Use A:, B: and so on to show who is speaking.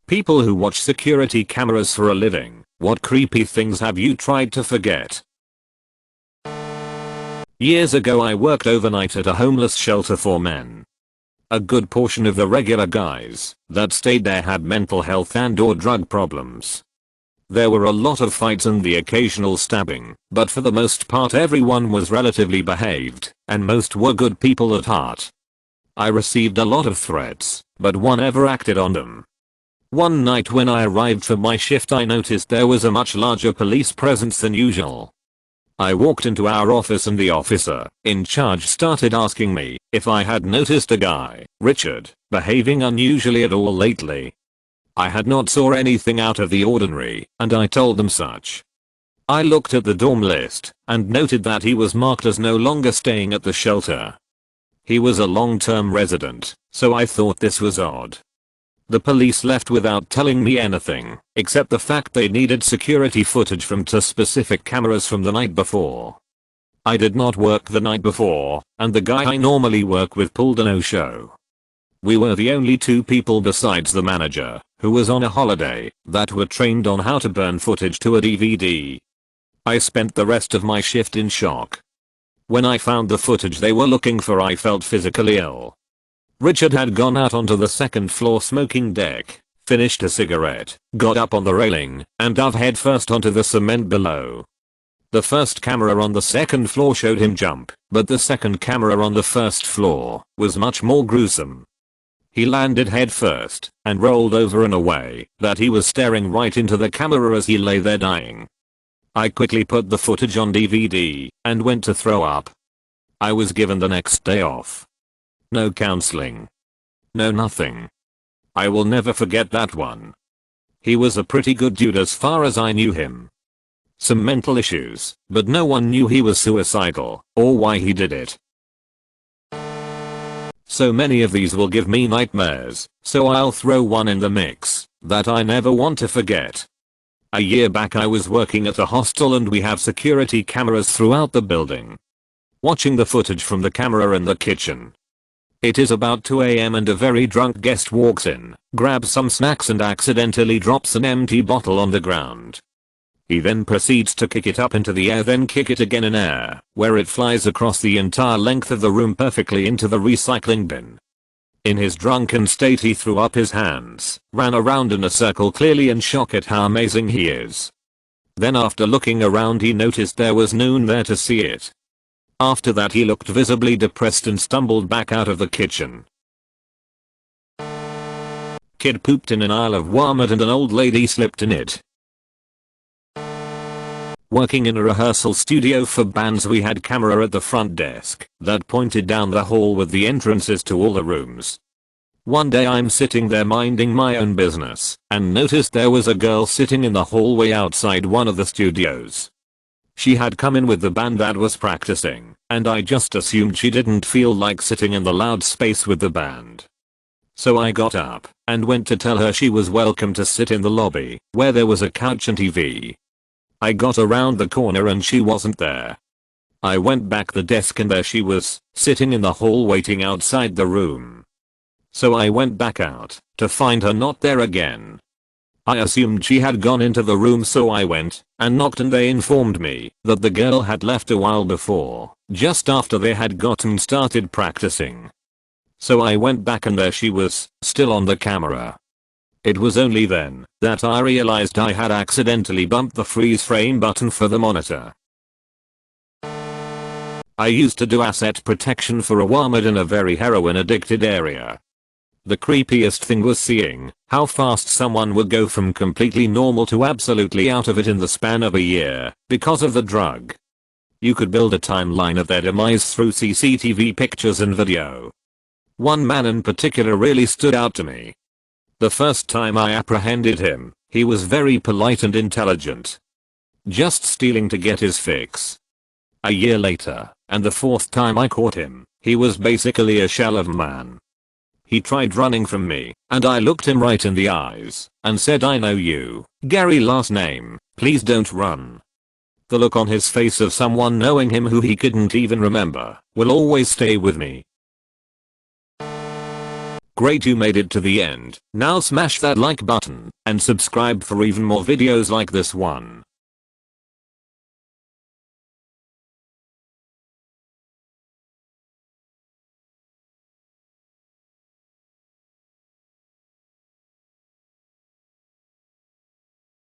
A: People who watch security cameras for a living, what creepy things have you tried to forget? Years ago I worked overnight at a homeless shelter for men. A good portion of the regular guys that stayed there had mental health and/or drug problems. There were a lot of fights and the occasional stabbing, but for the most part everyone was relatively behaved, and most were good people at heart. I received a lot of threats, but one ever acted on them. One night when I arrived for my shift I noticed there was a much larger police presence than usual. I walked into our office and the officer in charge started asking me if I had noticed a guy, Richard, behaving unusually at all lately. I had not saw anything out of the ordinary, and I told them such. I looked at the dorm list and noted that he was marked as no longer staying at the shelter. He was a long-term resident, so I thought this was odd. The police left without telling me anything, except the fact they needed security footage from two specific cameras from the night before. I did not work the night before, and the guy I normally work with pulled a no-show. We were the only two people besides the manager, who was on a holiday, that were trained on how to burn footage to a DVD. I spent the rest of my shift in shock. When I found the footage they were looking for I felt physically ill. Richard had gone out onto the second floor smoking deck, finished a cigarette, got up on the railing, and dove headfirst onto the cement below. The first camera on the second floor showed him jump, but the second camera on the first floor was much more gruesome. He landed headfirst and rolled over in a way that he was staring right into the camera as he lay there dying. I quickly put the footage on DVD and went to throw up. I was given the next day off. No counseling. No nothing. I will never forget that one. He was a pretty good dude as far as I knew him. Some mental issues, but no one knew he was suicidal or why he did it. So many of these will give me nightmares, so I'll throw one in the mix that I never want to forget. A year back I was working at a hostel and we have security cameras throughout the building. Watching the footage from the camera in the kitchen. It is about 2 AM and a very drunk guest walks in, grabs some snacks and accidentally drops an empty bottle on the ground. He then proceeds to kick it up into the air, then kick it again in air, where it flies across the entire length of the room perfectly into the recycling bin. In his drunken state he threw up his hands, ran around in a circle clearly in shock at how amazing he is. Then after looking around he noticed there was no one there to see it. After that he looked visibly depressed and stumbled back out of the kitchen. Kid pooped in an aisle of Walmart and an old lady slipped in it. Working in a rehearsal studio for bands we had camera at the front desk that pointed down the hall with the entrances to all the rooms. One day I'm sitting there minding my own business and noticed there was a girl sitting in the hallway outside one of the studios. She had come in with the band that was practicing, and I just assumed she didn't feel like sitting in the loud space with the band. So I got up and went to tell her she was welcome to sit in the lobby, where there was a couch and TV. I got around the corner and she wasn't there. I went back the desk and there she was, sitting in the hall waiting outside the room. So I went back out to find her not there again. I assumed she had gone into the room, so I went and knocked and they informed me that the girl had left a while before, just after they had gotten started practicing. So I went back and there she was, still on the camera. It was only then that I realized I had accidentally bumped the freeze frame button for the monitor. I used to do asset protection for a Walmart in a very heroin addicted area. The creepiest thing was seeing how fast someone would go from completely normal to absolutely out of it in the span of a year because of the drug. You could build a timeline of their demise through CCTV pictures and video. One man in particular really stood out to me. The first time I apprehended him, he was very polite and intelligent. Just stealing to get his fix. A year later, and the fourth time I caught him, he was basically a shell of a man. He tried running from me, and I looked him right in the eyes and said, "I know you, Gary last name, please don't run." The look on his face of someone knowing him who he couldn't even remember will always stay with me. Great, you made it to the end. Now smash that like button and subscribe for even more videos like this one.